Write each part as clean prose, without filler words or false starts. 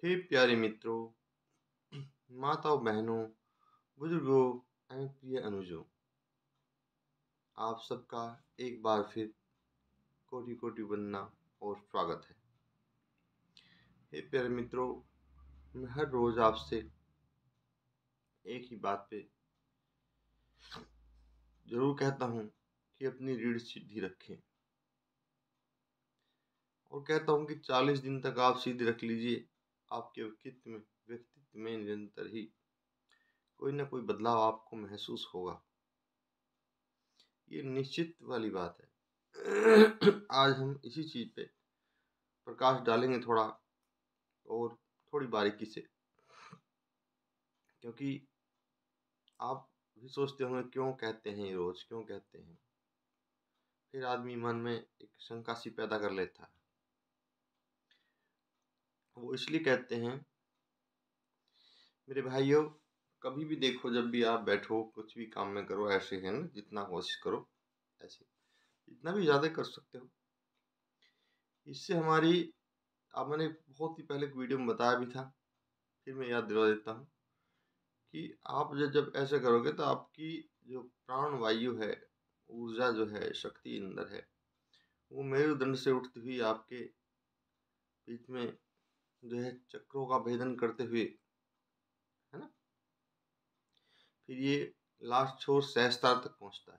हे प्यारे मित्रों, माताओं, बहनों, बुजुर्गों एवं प्रिय अनुजों, आप सबका एक बार फिर कोटि कोटि वंदना और स्वागत है। हे प्यारे मित्रों, मैं हर रोज आपसे एक ही बात पे जरूर कहता हूँ कि अपनी रीढ़ सीधी रखें, और कहता हूँ कि 40 दिन तक आप सीधी रख लीजिए, आपके व्यक्तित्व में निरंतर ही कोई ना कोई बदलाव आपको महसूस होगा। ये निश्चित वाली बात है। आज हम इसी चीज पे प्रकाश डालेंगे थोड़ा, और थोड़ी बारीकी से, क्योंकि आप भी सोचते होंगे क्यों कहते हैं, ये रोज क्यों कहते हैं। फिर आदमी मन में एक शंका सी पैदा कर लेता है। वो इसलिए कहते हैं, मेरे भाइयों, कभी भी देखो, जब भी आप बैठो कुछ भी काम में करो, ऐसे है ना, जितना कोशिश करो ऐसे, जितना भी ज़्यादा कर सकते हो। इससे हमारी, अब मैंने बहुत ही पहले एक वीडियो में बताया भी था, फिर मैं याद दिला देता हूँ कि आप जब ऐसे करोगे तो आपकी जो प्राण वायु है, ऊर्जा जो है, शक्ति अंदर है, वो मेरुदंड से उठती हुई आपके बीच में जो है चक्रों का भेदन करते हुए, है ना, फिर ये लास्ट छोर सहस्त्रार तक पहुंचता है।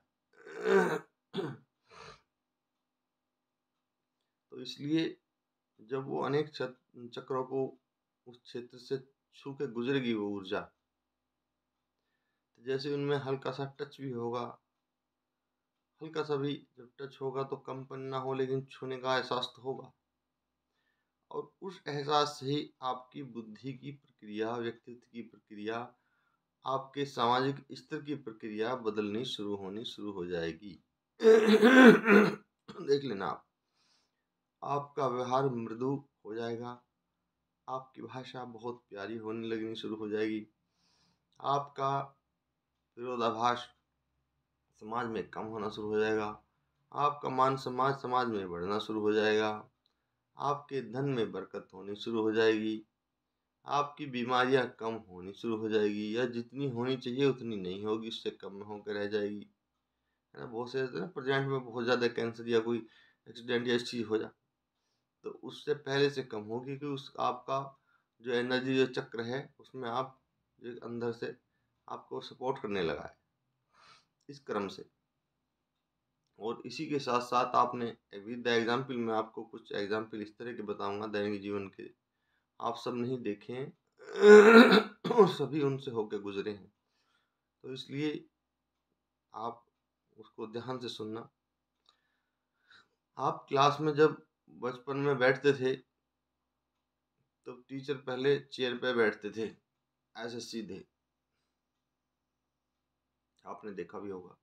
तो इसलिए जब वो अनेक चक्रों को उस क्षेत्र से छू के गुजरेगी वो ऊर्जा, तो जैसे उनमें हल्का सा टच भी होगा, हल्का सा भी जब टच होगा तो कंपन ना हो, लेकिन छूने का एहसास तो होगा। और उस एहसास से ही आपकी बुद्धि की प्रक्रिया, व्यक्तित्व की प्रक्रिया, आपके सामाजिक स्तर की प्रक्रिया बदलनी शुरू हो जाएगी। देख लेना आप, आपका व्यवहार मृदु हो जाएगा, आपकी भाषा बहुत प्यारी होने लगनी शुरू हो जाएगी, आपका विरोधाभास समाज में कम होना शुरू हो जाएगा, आपका मान सम्मान समाज में बढ़ना शुरू हो जाएगा, आपके धन में बरकत होनी शुरू हो जाएगी, आपकी बीमारियां कम होनी शुरू हो जाएगी, या जितनी होनी चाहिए उतनी नहीं होगी, उससे कम में होकर रह जाएगी, है ना। बहुत से ना प्रेजेंट में बहुत ज़्यादा कैंसर या कोई एक्सीडेंट या इस चीज़ हो जाए, तो उससे पहले से कम होगी, कि उस आपका जो एनर्जी जो चक्र है उसमें आप जो अंदर से आपको सपोर्ट करने लगा है, इस क्रम से। और इसी के साथ साथ आपने विद द एग्जाम्पल, मैं आपको कुछ एग्जाम्पल इस तरह के बताऊंगा दैनिक जीवन के, आप सब नहीं देखे हैं और सभी उनसे होकर गुजरे हैं, तो इसलिए आप उसको ध्यान से सुनना। आप क्लास में जब बचपन में बैठते थे तो टीचर पहले चेयर पे बैठते थे ऐसे सीधे, आपने देखा भी होगा।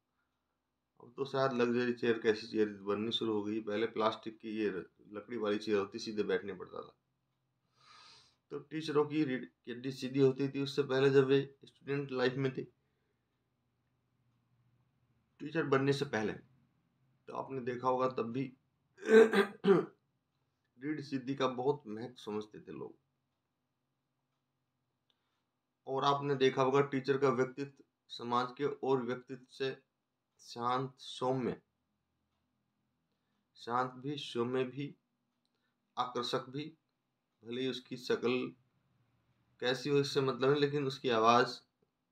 अब तो शायद लग्जरी चेयर, कैसी चेयर बननी शुरू हो गई, पहले प्लास्टिक की ये लकड़ी वाली चेयर होती, सीधे बैठने पड़ता था। तो टीचरों की हड्डी सीधी होती थी। उससे पहले जब वे स्टूडेंट लाइफ में थे, टीचर बनने से पहले, तो आपने देखा होगा तब भी रीढ़ सीधी का बहुत महत्व समझते थे लोग। और आपने देखा होगा टीचर का व्यक्तित्व समाज के और व्यक्तित्व से शांत, सौम्य, शांत भी, सौम्य भी, आकर्षक भी। भले ही उसकी शक्ल कैसी हो इससे मतलब नहीं, लेकिन उसकी आवाज़,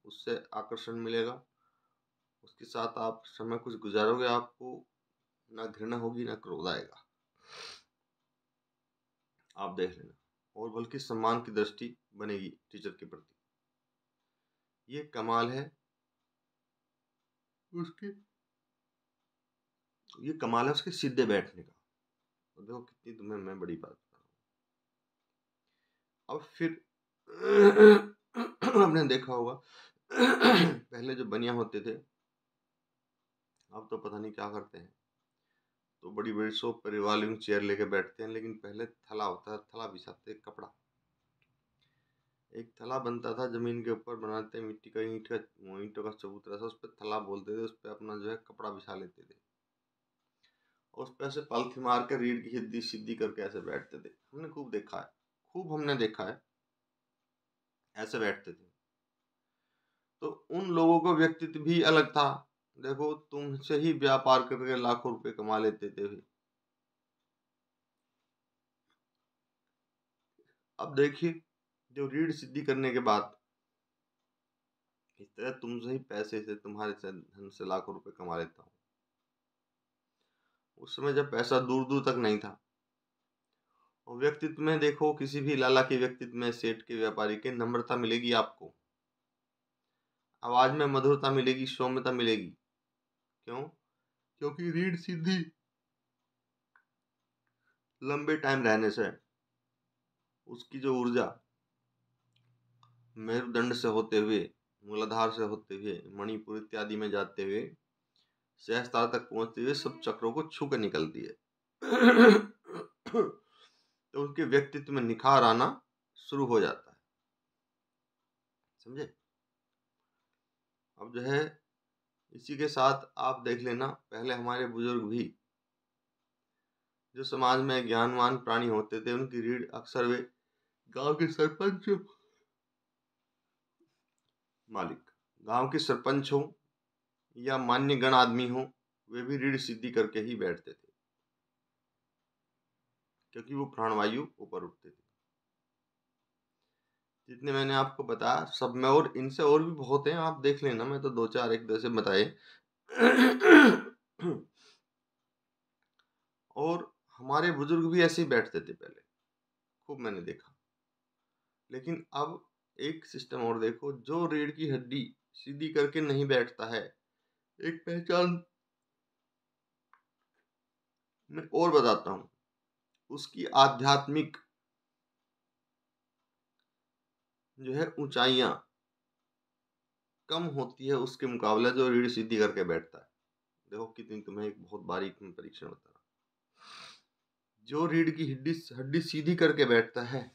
उससे आकर्षण मिलेगा। उसके साथ आप समय कुछ गुजारोगे, आपको ना घृणा होगी ना क्रोध आएगा, आप देख लेना। और बल्कि सम्मान की दृष्टि बनेगी टीचर के प्रति। ये कमाल है उसके, ये कमाल है उसके सीधे बैठने का। तो देखो कितनी तुम्हें मैं बड़ी बात बता रहा हूँ। अब फिर आपने देखा होगा पहले जो बनिया होते थे, अब तो पता नहीं क्या करते हैं, तो बड़ी बड़ी शॉप पर रिवॉल्विंग चेयर लेके बैठते हैं। लेकिन पहले थला होता है, थला बिछाते, कपड़ा, एक थला बनता था, जमीन के ऊपर बनाते, मिट्टी का ईंटों का चबूतरा सा, उस पर थला बोलते थे, उस पर अपना जो है कपड़ा बिछा लेते थे, और उस पर ऐसे पालथी मार कर रीढ़ की हड्डी सीधी करके ऐसे बैठते थे। हमने खूब देखा है, खूब हमने देखा है। ऐसे बैठते थे। तो उन लोगों का व्यक्तित्व भी अलग था। देखो, तुमसे ही व्यापार करके लाखों रुपए कमा लेते थे भी। अब देखिए, जो रीढ़ सिद्धि करने के बाद इस तरह तुमसे ही पैसे से, तुम्हारे से धन से लाखों रुपए कमा लेता हूँ। उस समय जब पैसा दूर दूर तक नहीं था, और व्यक्तित्व में देखो, किसी भी लाला के व्यक्तित्व में, सेठ के, व्यापारी के, नम्रता मिलेगी आपको, आवाज में मधुरता मिलेगी, सौम्यता मिलेगी। क्यों? क्योंकि रीढ़ सिद्धि लंबे टाइम रहने से उसकी जो ऊर्जा मेरुदंड से होते हुए, मूलाधार से होते हुए, मणिपुर इत्यादि में जाते हुए, सहस्त्रार तक पहुंचते हुए सब चक्रों को छू कर निकलती है। तो उनके व्यक्तित्व में निखार आना शुरू हो जाता है। समझे? अब जो है, इसी के साथ आप देख लेना, पहले हमारे बुजुर्ग भी जो समाज में ज्ञानवान प्राणी होते थे, उनकी रीढ़ अक्सर वे गांव के सरपंच, मालिक, गांव के सरपंच हो या मान्य गण आदमी हो, वे भी रीढ़ सिद्धि करके ही बैठते थे, क्योंकि वो प्राणवायु ऊपर उठते थे। जितने मैंने आपको बताया सब में, और इनसे और भी बहुत हैं, आप देख लेना, मैं तो दो चार एक दो से बताए। और हमारे बुजुर्ग भी ऐसे ही बैठते थे पहले, खूब मैंने देखा। लेकिन अब एक सिस्टम और देखो, जो रीढ़ की हड्डी सीधी करके नहीं बैठता है, एक पहचान मैं और बताता हूँ, उसकी आध्यात्मिक जो है ऊंचाइयां कम होती है उसके मुकाबले जो रीढ़ सीधी करके बैठता है। देखो कितनी, तुम्हें एक बहुत बारीक में परीक्षण बता रहा। जो रीढ़ की हड्डी सीधी करके बैठता है,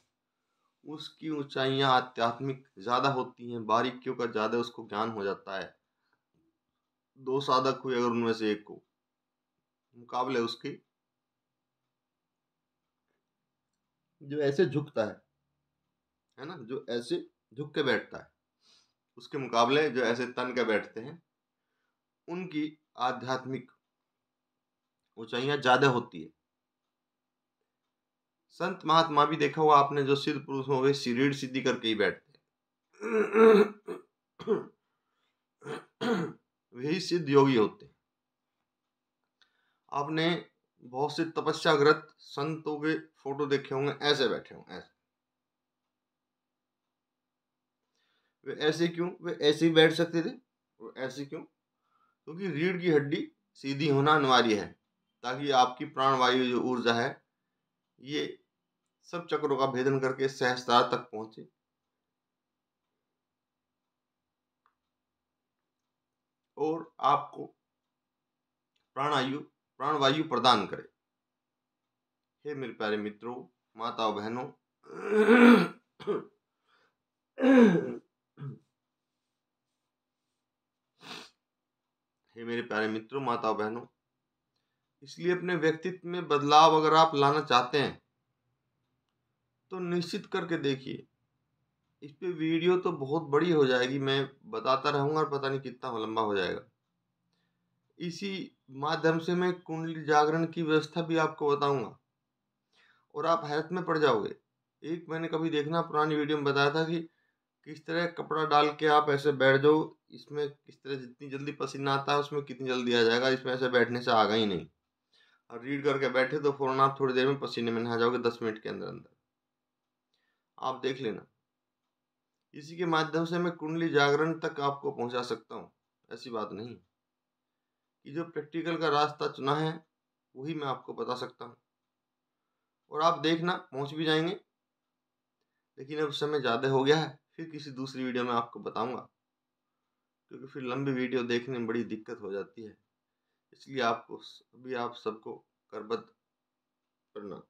उसकी ऊंचाइयां आध्यात्मिक ज्यादा होती हैं, बारीकियों का ज्यादा उसको ज्ञान हो जाता है। दो साधक हुए अगर उनमें से एक को, मुकाबले उसके जो ऐसे झुकता है ना, जो ऐसे झुक के बैठता है, उसके मुकाबले जो ऐसे तन के बैठते हैं, उनकी आध्यात्मिक ऊंचाइयां ज्यादा होती है। संत महात्मा भी देखा होगा आपने, जो सिद्ध पुरुष हो गए, रीढ़ सीधी करके ही बैठते हैं। वही सिद्ध योगी होते हैं। आपने बहुत से तपस्याग्रत संतों के फोटो देखे होंगे, ऐसे बैठे होंगे, ऐसे। वे ऐसे क्यों? वे ऐसे ही बैठ सकते थे। वो ऐसे क्यों? क्योंकि रीढ़ की हड्डी सीधी होना अनिवार्य है, ताकि आपकी प्राणवायु जो ऊर्जा है, ये सब चक्रों का भेदन करके सहस्त्रार तक पहुंचे, और आपको प्राणवायु प्रदान करे। हे मेरे प्यारे मित्रों, माताओं, बहनों, हे मेरे प्यारे मित्रों, माताओं, बहनों, इसलिए अपने व्यक्तित्व में बदलाव अगर आप लाना चाहते हैं, तो निश्चित करके देखिए। इस पे वीडियो तो बहुत बड़ी हो जाएगी, मैं बताता रहूंगा और पता नहीं कितना लंबा हो जाएगा। इसी माध्यम से मैं कुंडली जागरण की व्यवस्था भी आपको बताऊंगा, और आप हैरत में पड़ जाओगे। एक मैंने कभी देखना पुरानी वीडियो में बताया था कि किस तरह कपड़ा डाल के आप ऐसे बैठ जाओ, इसमें किस तरह जितनी जल्दी पसीना आता है उसमें कितनी जल्दी आ जाएगा, इसमें ऐसे बैठने से आगा ही नहीं। और रीड करके बैठे तो फौरन आप थोड़ी देर में पसीने में नहा जाओगे, 10 मिनट के अंदर अंदर। आप देख लेना। इसी के माध्यम से मैं कुंडली जागरण तक आपको पहुंचा सकता हूँ। ऐसी बात नहीं कि जो प्रैक्टिकल का रास्ता चुना है वही मैं आपको बता सकता हूँ, और आप देखना पहुंच भी जाएंगे। लेकिन अब समय ज़्यादा हो गया है, फिर किसी दूसरी वीडियो में आपको बताऊंगा, क्योंकि फिर लंबी वीडियो देखने में बड़ी दिक्कत हो जाती है। इसलिए आपको अभी आप सबको करबद्ध करना।